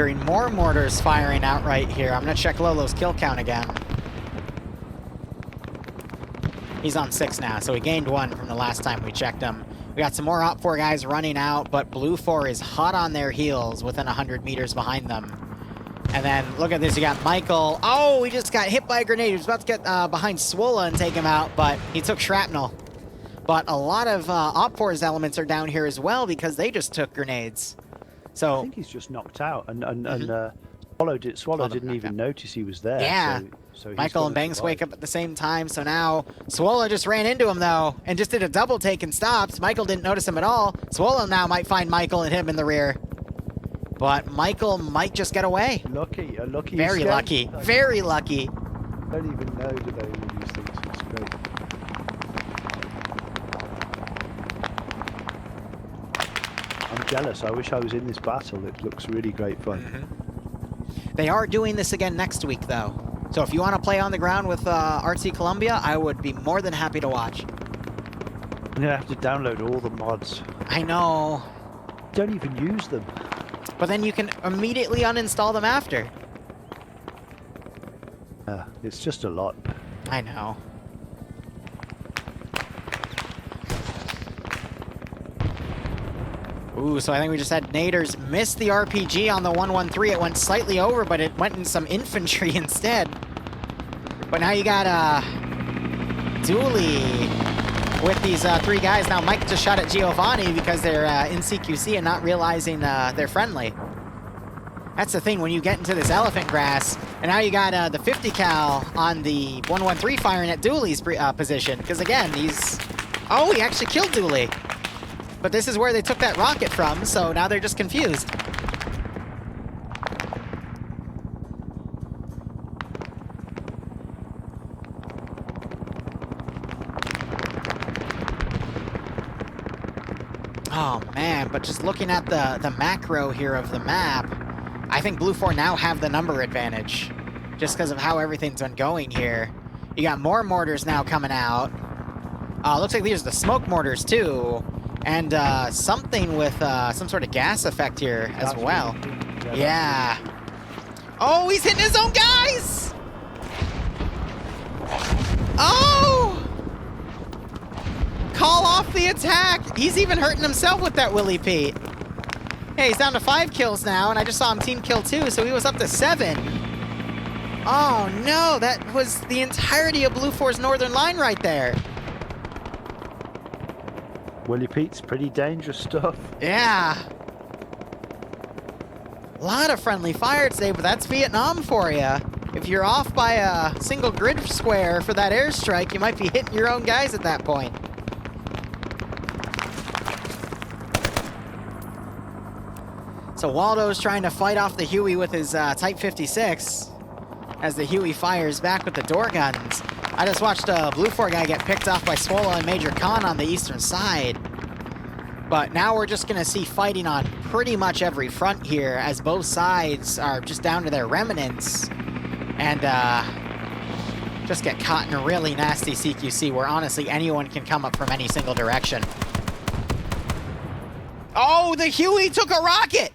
hearing more mortars firing out right here. I'm going to check Lolo's kill count again. He's on 6 now, so he gained 1 from the last time we checked him. We got some more Op 4 guys running out, but Blue 4 is hot on their heels within 100 meters behind them. And then, look at this, you got Michael. Oh, he just got hit by a grenade. He was about to get behind Swola and take him out, but he took shrapnel. But a lot of Op 4's elements are down here as well because they just took grenades. So I think he's just knocked out, and Swallow didn't even notice he was there. Yeah. So Michael and Banks wake up at the same time, so now Swallow just ran into him, though, and just did a double take and stopped. Michael didn't notice him at all. Swallow now might find Michael and hit him in the rear. But Michael might just get away. Lucky, a lucky Very escape. lucky. Very lucky. I don't even know, do they, all these things? It's great. I'm jealous. I wish I was in this battle. It looks really great fun. They are doing this again next week, though. So if you want to play on the ground with RC Columbia, I would be more than happy to watch. I'm going to have to download all the mods. I know. Don't even use them. But then you can immediately uninstall them after. It's just a lot. I know. Ooh, so I think we just had Naders miss the RPG on the 113. It went slightly over, but it went in some infantry instead. But now you got Dooley with these 3 guys. Now Mike just shot at Giovanni because they're in CQC and not realizing they're friendly. That's the thing when you get into this elephant grass. And now you got the 50 cal on the 113 firing at Dooley's position. Because again, he's... Oh, he actually killed Dooley. But this is where they took that rocket from, so now they're just confused. Oh man, but just looking at the macro here of the map, I think Blue 4 now have the number advantage. Just because of how everything's been going here. You got more mortars now coming out. Looks like these are the smoke mortars too. And something with some sort of gas effect here as well. Yeah. Oh, he's hitting his own guys! Oh! Call off the attack! He's even hurting himself with that Willie Pete. Hey, he's down to 5 kills now, and I just saw him team kill 2, so he was up to 7. Oh no, that was the entirety of Blue 4's northern line right there. Willie Pete's pretty dangerous stuff. Yeah. A lot of friendly fire today, but that's Vietnam for you. If you're off by a single grid square for that airstrike, you might be hitting your own guys at that point. So Waldo's trying to fight off the Huey with his Type 56 as the Huey fires back with the door guns. I just watched a Blue 4 guy get picked off by Swola and Major Khan on the eastern side. But now we're just going to see fighting on pretty much every front here as both sides are just down to their remnants. And just get caught in a really nasty CQC where honestly anyone can come up from any single direction. Oh, the Huey took a rocket!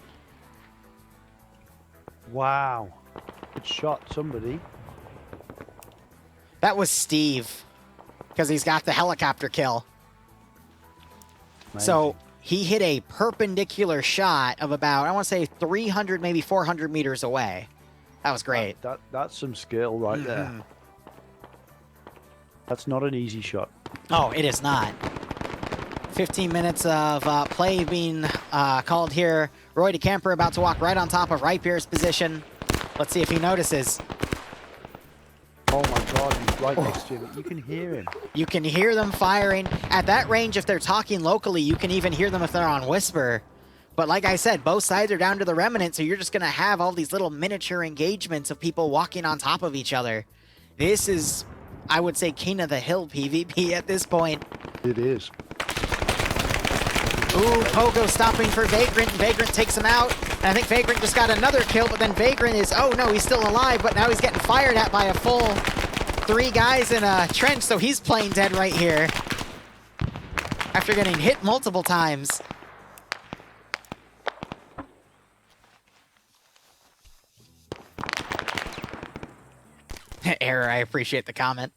Wow. Good shot, somebody. That was Steve, because he's got the helicopter kill. Amazing. So he hit a perpendicular shot of about, I want to say 300, maybe 400 meters away. That was great. That's some skill right there. That's not an easy shot. Oh, it is not. 15 minutes of play being called here. Roy DeCamper about to walk right on top of Ripier's position. Let's see if he notices. Oh my god, he's right next to him. You can hear him. You can hear them firing. At that range, if they're talking locally, you can even hear them if they're on whisper. But like I said, both sides are down to the remnant, so you're just going to have all these little miniature engagements of people walking on top of each other. This is, I would say, king of the hill PvP at this point. It is. Ooh, Pogo stopping for Vagrant. Vagrant takes him out. And I think Vagrant just got another kill, but then Vagrant is, oh no, he's still alive, but now he's getting fired at by a full 3 guys in a trench, so he's playing dead right here. After getting hit multiple times. Error, I appreciate the comment.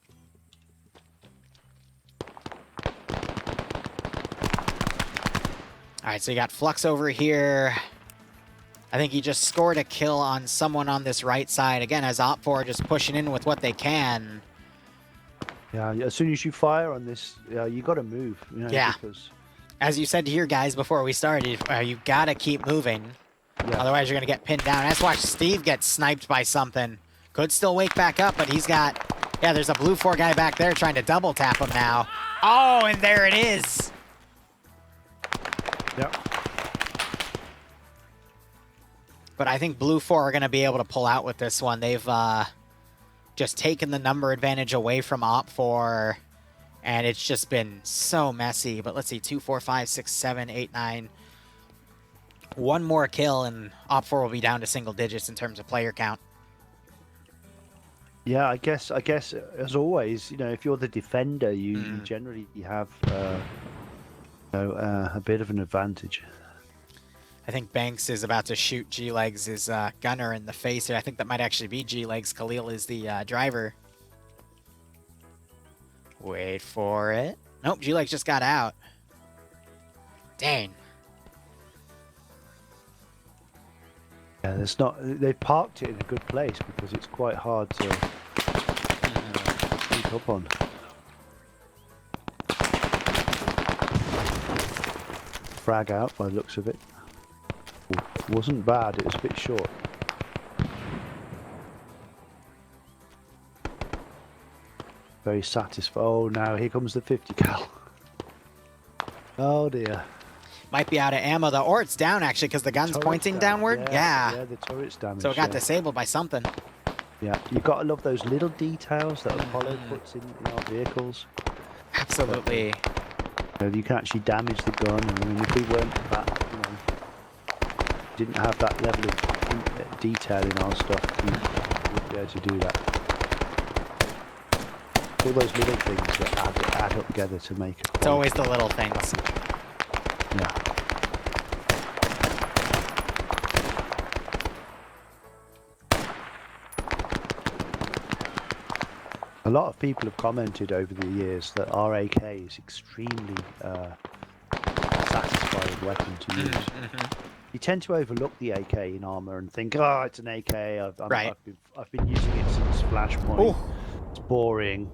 All right, so you got Flux over here. I think he just scored a kill on someone on this right side. Again, as Op4 just pushing in with what they can. Yeah, as soon as you fire on this, you got to move. You know, Yeah. Because... As you said to your guys before we started, you got to keep moving. Yeah. Otherwise, you're going to get pinned down. Let's watch Steve get sniped by something. Could still wake back up, but he's got... Yeah, there's a blue 4 guy back there trying to double tap him now. Oh, and there it is. Yep. But I think blue 4 are going to be able to pull out with this one. They've just taken the number advantage away from Op4, and it's just been so messy. But let's see, 2, 4, 5, 6, 7, 8, 9. One more kill, and Op4 will be down to single digits in terms of player count. Yeah, I guess as always, you know, if you're the defender, you generally have a bit of an advantage. I think Banks is about to shoot G-Legs' gunner in the face here. I think that might actually be G-Legs. Khalil is the driver. Wait for it. Nope, G-Legs just got out. Dang. Yeah, there's not. They parked it in a good place because it's quite hard to keep up on. Frag out by the looks of it. Wasn't bad. It was a bit short. Very satisfied. Oh, now here comes the 50 cal. Oh dear. Might be out of ammo though, or it's down actually because the gun's pointing downward. Yeah, the turret's damaged. So it got disabled by something. Yeah, you've got to love those little details that Apollo puts in our vehicles. Absolutely. You can actually damage the gun, and I mean, if we weren't that, you know, didn't have that level of detail in our stuff, we wouldn't be able to do that. All those little things that add up together to make it. It's always the little things. Yeah. A lot of people have commented over the years that our AK is extremely satisfying weapon to use. You tend to overlook the AK in Arma and think, oh, it's an AK. I've been using it since Flashpoint. Ooh. It's boring,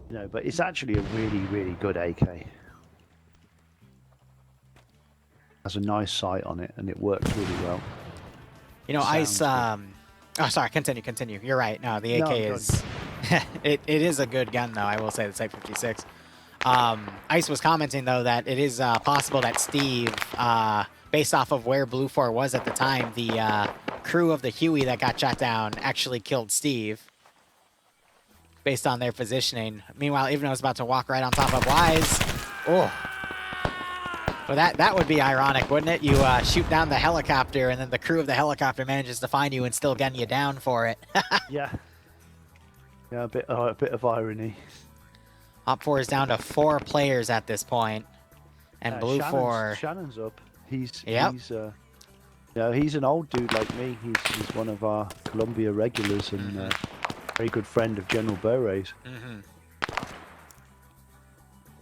you know, but it's actually a really, really good AK. Has a nice sight on it, and it works really well. You know, Ice. Oh, sorry. Continue. You're right. No, the AK is. it is a good gun, though. I will say the Type 56. Ice was commenting though that it is possible that Steve, based off of where Blue 4 was at the time, the crew of the Huey that got shot down actually killed Steve, based on their positioning. Meanwhile, Ivno is about to walk right on top of Wise. Oh. Well, that would be ironic, wouldn't it? You shoot down the helicopter, and then the crew of the helicopter manages to find you and still gun you down for it. Yeah. Yeah, a bit of irony. Op4 is down to 4 players at this point, and Blue 4. Shannon's up. He's an old dude like me. He's one of our Columbia regulars and very good friend of General Buray's.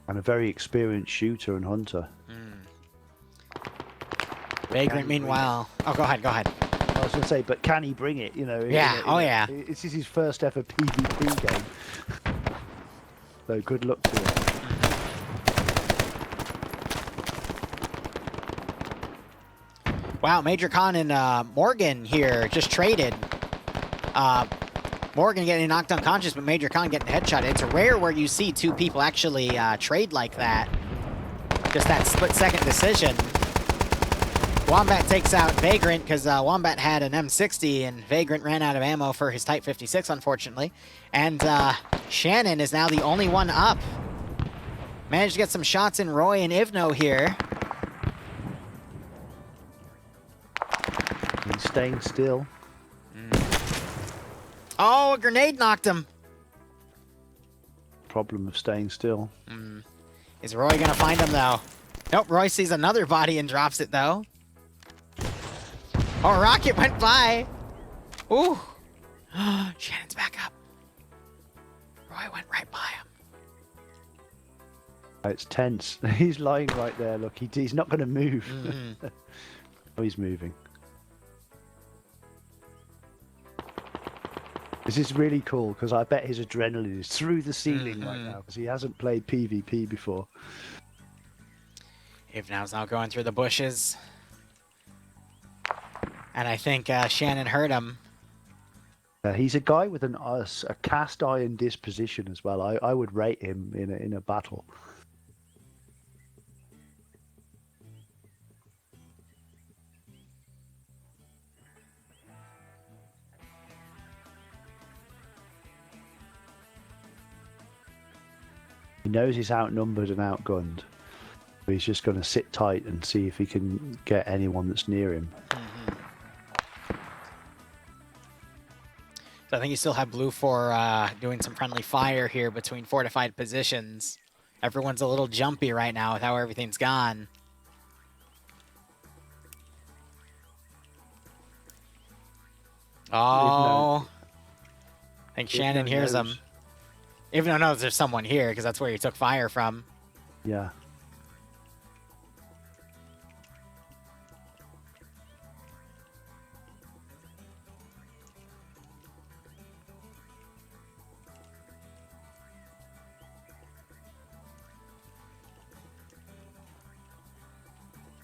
And a very experienced shooter and hunter. Vagrant, meanwhile... Oh, go ahead. I was going to say, but can he bring it? You know. Yeah, yeah. This is his first ever PvP game. So good luck to him. Wow, Major Khan and Morgan here just traded. Morgan getting knocked unconscious, but Major Khan getting headshot. It's rare where you see 2 people actually trade like that. Just that split-second decision. Wombat takes out Vagrant because Wombat had an M60 and Vagrant ran out of ammo for his Type 56, unfortunately. And Shannon is now the only one up. Managed to get some shots in Roy and Ivno here. He's staying still. Oh, a grenade knocked him. Problem of staying still. Is Roy going to find him, though? Nope, Roy sees another body and drops it, though. Oh, a rocket went by. Ooh. Shannon's back up. I went right by him. It's tense. He's lying right there. Look, he's not going to move. Oh, he's moving. This is really cool because I bet his adrenaline is through the ceiling right now because he hasn't played PvP before. Ivnow's now going through the bushes. And I think Shannon heard him. He's a guy with a cast iron disposition as well. I would rate him in a battle. He knows he's outnumbered and outgunned. But he's just going to sit tight and see if he can get anyone that's near him. So I think you still have blue for doing some friendly fire here between fortified positions. Everyone's a little jumpy right now with how everything's gone. Oh. I think Shannon hears him. Even though knows there's someone here, because that's where he took fire from. Yeah.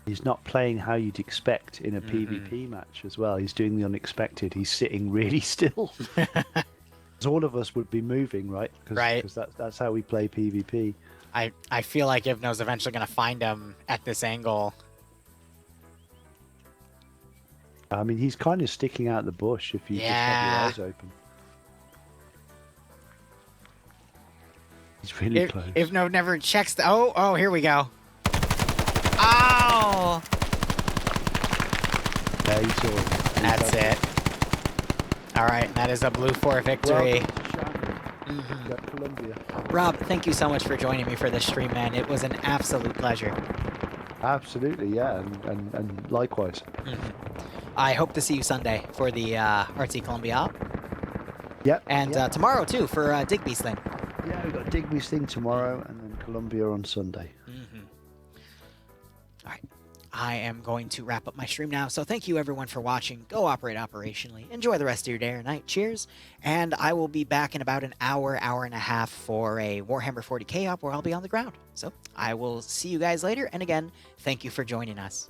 He's not playing how you'd expect in a PvP match as well. He's doing the unexpected. He's sitting really still. All of us would be moving, right? Right. Because that's how we play PvP. I feel like Ivno's eventually going to find him at this angle. I mean, he's kind of sticking out the bush if you just have your eyes open. He's really close. Ivno never checks the... Oh, here we go. Oh! Yeah, you saw him. That's it. All right, that is a blue 4 victory. Rob, thank you so much for joining me for this stream, man. It was an absolute pleasure. Absolutely, yeah, and likewise. I hope to see you Sunday for the Artsy Columbia. Yep. And tomorrow, too, for Digby's thing. Yeah, we've got Digby's thing tomorrow, and then Columbia on Sunday. All right. I am going to wrap up my stream now. So thank you, everyone, for watching. Go operate operationally. Enjoy the rest of your day or night. Cheers. And I will be back in about an hour, hour and a half for a Warhammer 40k op where I'll be on the ground. So I will see you guys later. And again, thank you for joining us.